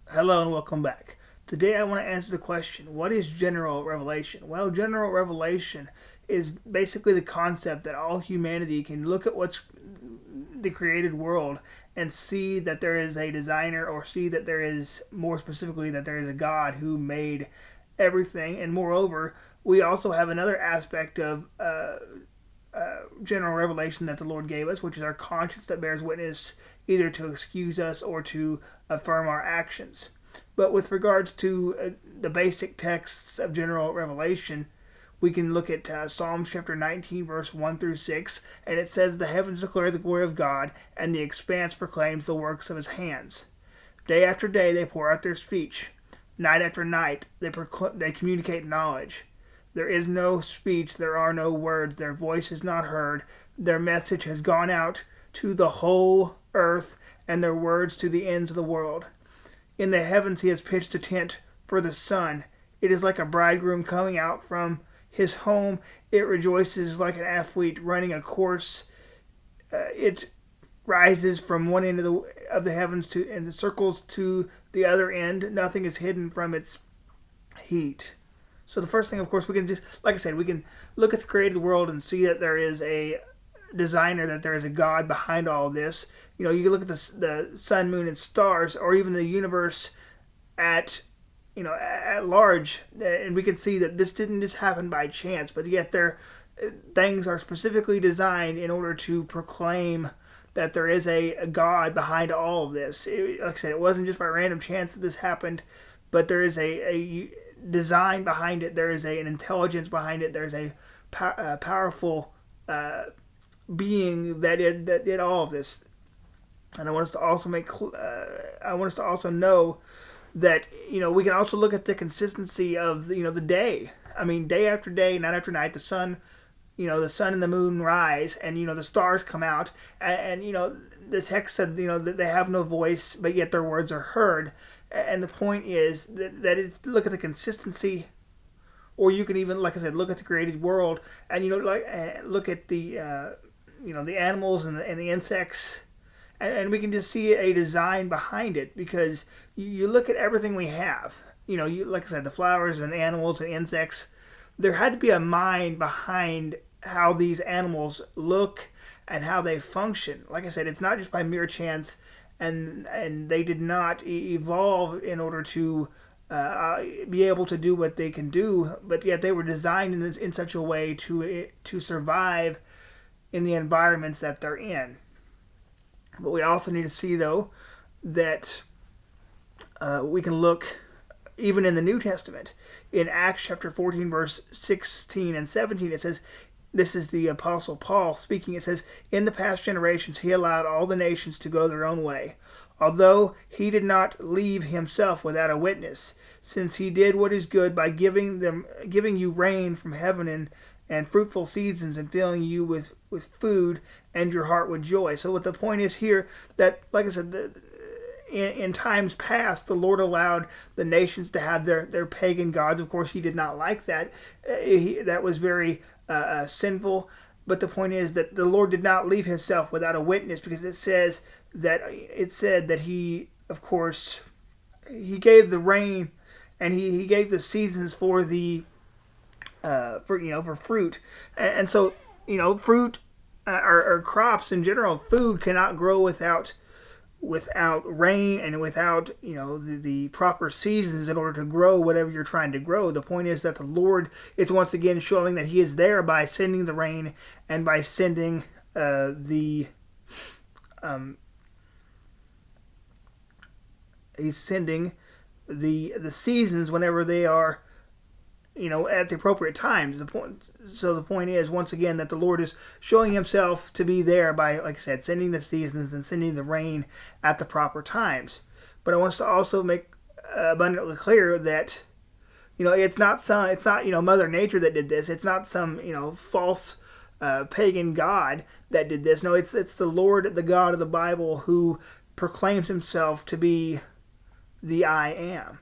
Hello and welcome back. Today I want to answer the question, what is general revelation? Well, general revelation is basically the concept that all humanity can look at what's the created world and see that there is a designer, or see that there is, more specifically, that there is a God who made everything. And moreover, we also have another aspect of general revelation that the Lord gave us, which is our conscience that bears witness either to excuse us or to affirm our actions. But with regards to the basic texts of general revelation, we can look at Psalms chapter 19, verse 1 through 6, and it says, "The heavens declare the glory of God, and the expanse proclaims the works of his hands. Day after day they pour out their speech. Night after night they communicate knowledge. There is no speech, there are no words, their voice is not heard. Their message has gone out to the whole earth, and their words to the ends of the world. In the heavens he has pitched a tent for the sun. It is like a bridegroom coming out from his home. It rejoices like an athlete running a course. It rises from one end of the heavens to and circles to the other end. Nothing is hidden from its heat." So the first thing, of course, we can just, like I said, we can look at the created world and see that there is a designer, that there is a God behind all of this. You can look at the sun, moon, and stars, or even the universe at at large, and we can see that this didn't just happen by chance, but yet things are specifically designed in order to proclaim that there is a God behind all of this. Like I said, it wasn't just by random chance that this happened, but there is a design behind it. There is an intelligence behind it. There's a powerful being that did all of this. And I want us to also know that we can also look at the consistency of the day. I mean, day after day, night after night, the sun and the moon rise, and the stars come out, and the text said that they have no voice, but yet their words are heard. And the point is look at the consistency, or you can even, like I said, look at the created world, and look at the animals and the insects, and we can just see a design behind it, because you look at everything we have. Like I said, the flowers and animals and insects. There had to be a mind behind how these animals look and how they function. Like I said, it's not just by mere chance, and they did not evolve in order to be able to do what they can do, but yet they were designed in such a way to survive in the environments that they're in. But we also need to see, though, that we can look even in the New Testament. In Acts chapter 14, verse 16 and 17, it says, this is the Apostle Paul speaking. It says, "In the past generations he allowed all the nations to go their own way, although he did not leave himself without a witness, since he did what is good by giving you rain from heaven and fruitful seasons, and filling you with food and your heart with joy." So what the point is here, that, like I said, in times past, the Lord allowed the nations to have their pagan gods. Of course, he did not like that. That was very sinful. But the point is that the Lord did not leave himself without a witness, because it said that he, of course, he gave the rain, and he gave the seasons for the for fruit. And so fruit, or crops in general, food cannot grow without rain, and without the proper seasons in order to grow whatever you're trying to grow. The point is that the Lord is once again showing that he is there by sending the rain, and by sending he's sending the seasons whenever they are at the appropriate times. The point is, once again, that the Lord is showing himself to be there by, like I said, sending the seasons and sending the rain at the proper times. But I want us to also make abundantly clear that it's not Mother Nature that did this. It's not some false pagan god that did this. No, it's the Lord, the God of the Bible, who proclaims himself to be the I am.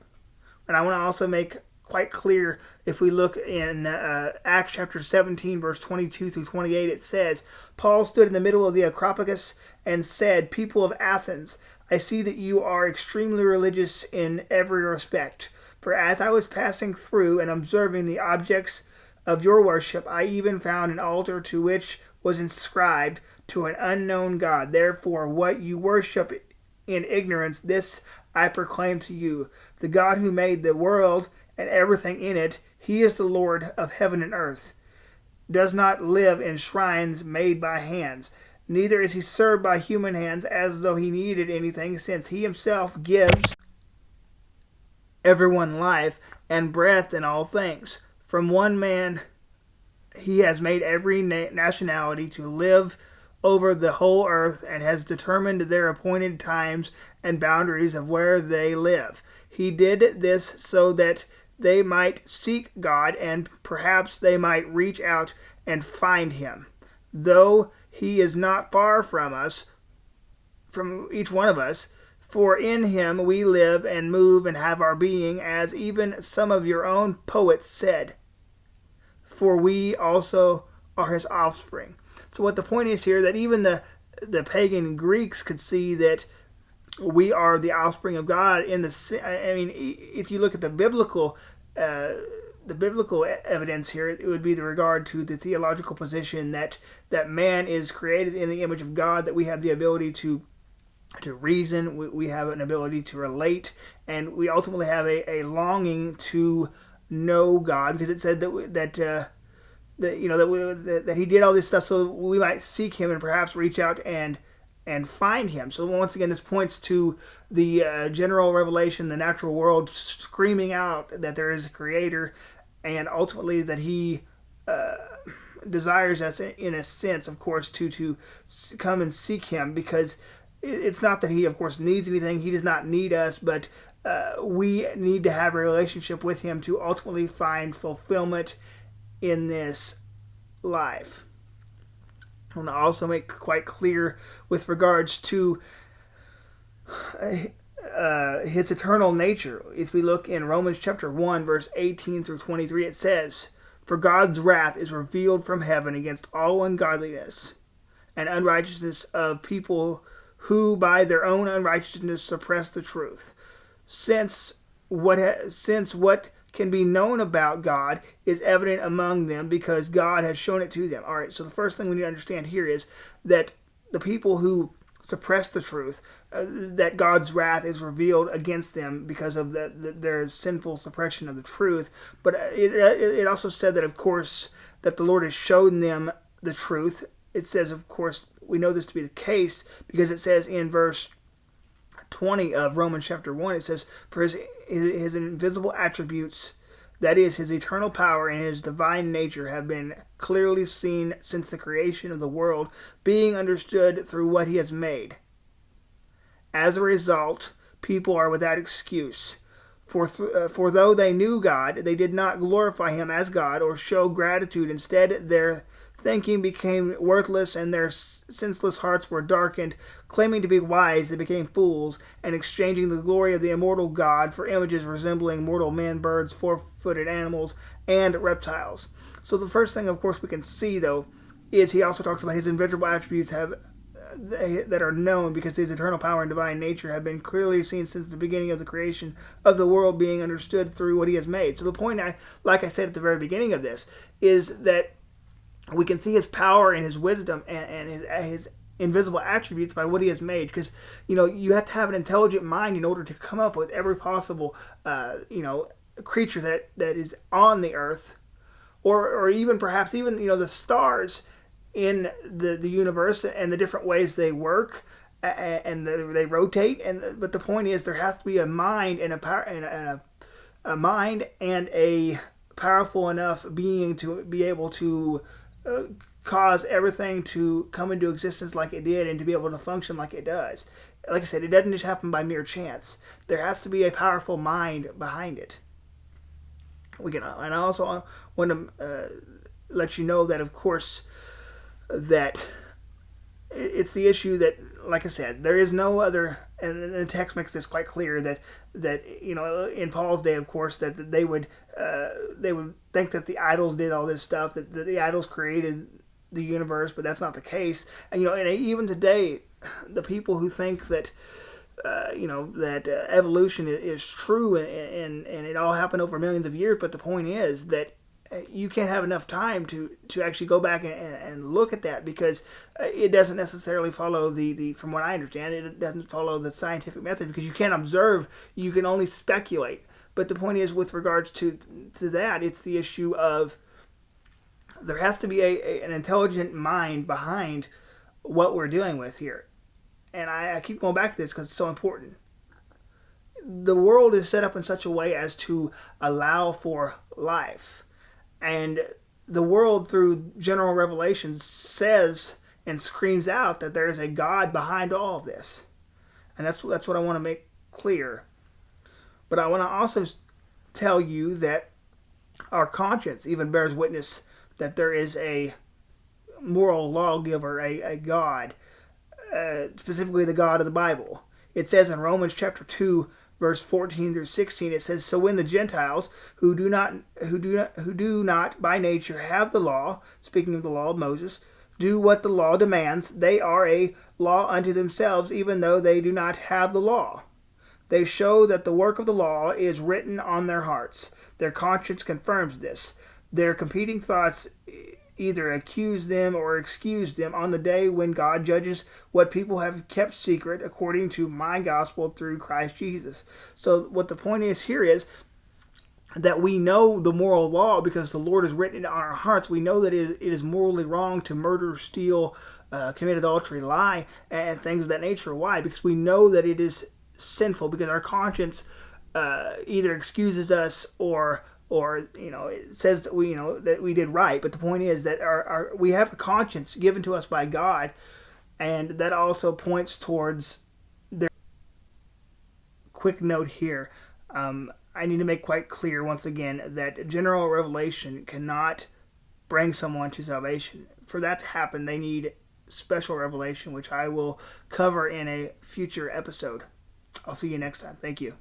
And I want to also make quite clear if we look in Acts chapter 17, verse 22 through 28. It says, Paul stood in the middle of the Acropolis and said, "People of Athens, I see that you are extremely religious in every respect. For as I was passing through and observing the objects of your worship, I even found an altar to which was inscribed, 'To an unknown God.' Therefore, what you worship in ignorance, this I proclaim to you. The God who made the world and everything in it, he is the Lord of heaven and earth, does not live in shrines made by hands. Neither is he served by human hands as though he needed anything, since he himself gives everyone life and breath in all things. From one man he has made every nationality to live over the whole earth and has determined their appointed times and boundaries of where they live. He did this so that they might seek God and perhaps they might reach out and find him. Though he is not far from us, from each one of us, for in him we live and move and have our being, as even some of your own poets said, for we also are his offspring." So what the point is here, that even the pagan Greeks could see that we are the offspring of God. If you look at the biblical evidence here, it would be the regard to the theological position that man is created in the image of God, that we have the ability to reason, we have an ability to relate, and we ultimately have a longing to know God, because it said that he did all this stuff so we might seek him and perhaps reach out and find him. So once again, this points to the general revelation, the natural world screaming out that there is a creator, and ultimately that he desires us, in a sense, of course, to come and seek him, because it's not that he, of course, needs anything. He does not need us, but we need to have a relationship with him to ultimately find fulfillment in this life. I want to also make quite clear with regards to his eternal nature. If we look in Romans chapter 1, verse 18 through 23, it says, "For God's wrath is revealed from heaven against all ungodliness and unrighteousness of people who by their own unrighteousness suppress the truth. Since what can be known about God is evident among them, because God has shown it to them." All right, so the first thing we need to understand here is that the people who suppress the truth, that God's wrath is revealed against them because of their sinful suppression of the truth. But it also said that, of course, that the Lord has shown them the truth. It says, of course, we know this to be the case because it says in verse 20 of Romans chapter 1, it says, "For his invisible attributes, that is, his eternal power and his divine nature, have been clearly seen since the creation of the world, being understood through what he has made. As a result, people are without excuse. For though they knew God, they did not glorify him as God or show gratitude. Instead, their thinking became worthless and their senseless hearts were darkened. Claiming to be wise, they became fools, and exchanging the glory of the immortal God for images resembling mortal men, birds, four-footed animals, and reptiles." So the first thing, of course, we can see, though, is he also talks about his invisible attributes that are known because his eternal power and divine nature have been clearly seen since the beginning of the creation of the world, being understood through what he has made. So the point, like I said at the very beginning of this, is that we can see his power and his wisdom and his invisible attributes by what he has made. Because, you have to have an intelligent mind in order to come up with every possible, creature that is on the earth, or even perhaps the stars in the universe and the different ways they work and they rotate. But the point is, there has to be a mind and a mind and a powerful enough being to be able to cause everything to come into existence like it did and to be able to function like it does. Like I said, it doesn't just happen by mere chance. There has to be a powerful mind behind it. And I also want to let you know that, of course, that it's the issue that, like I said, there is no other, and the text makes this quite clear that in Paul's day, of course, that they would think that the idols did all this stuff, that the idols created the universe, but that's not the case. And and even today, the people who think that evolution is true and it all happened over millions of years, but the point is that you can't have enough time to actually go back and look at that, because it doesn't necessarily follow the from what I understand, it doesn't follow the scientific method, because you can't observe, you can only speculate. But the point is, with regards to that, it's the issue of there has to be an intelligent mind behind what we're dealing with here. And I keep going back to this because it's so important. The world is set up in such a way as to allow for life. And the world, through general revelation, says and screams out that there is a God behind all of this. And that's what I want to make clear. But I want to also tell you that our conscience even bears witness that there is a moral lawgiver, a God, specifically the God of the Bible. It says in Romans chapter 2, verse 14 through 16, it says, "So when the Gentiles who do not by nature have the law," speaking of the law of Moses, "do what the law demands, they are a law unto themselves, even though they do not have the law. They show that the work of the law is written on their hearts. Their conscience confirms this. Their competing thoughts either accuse them or excuse them on the day when God judges what people have kept secret according to my gospel through Christ Jesus." So what the point is here is that we know the moral law because the Lord has written it on our hearts. We know that it is morally wrong to murder, steal, commit adultery, lie, and things of that nature. Why? Because we know that it is sinful, because our conscience either excuses us or it says that we did right. But the point is that we have a conscience given to us by God, and that also points towards their quick note here. I need to make quite clear once again that general revelation cannot bring someone to salvation. For that to happen, they need special revelation, which I will cover in a future episode. I'll see you next time. Thank you.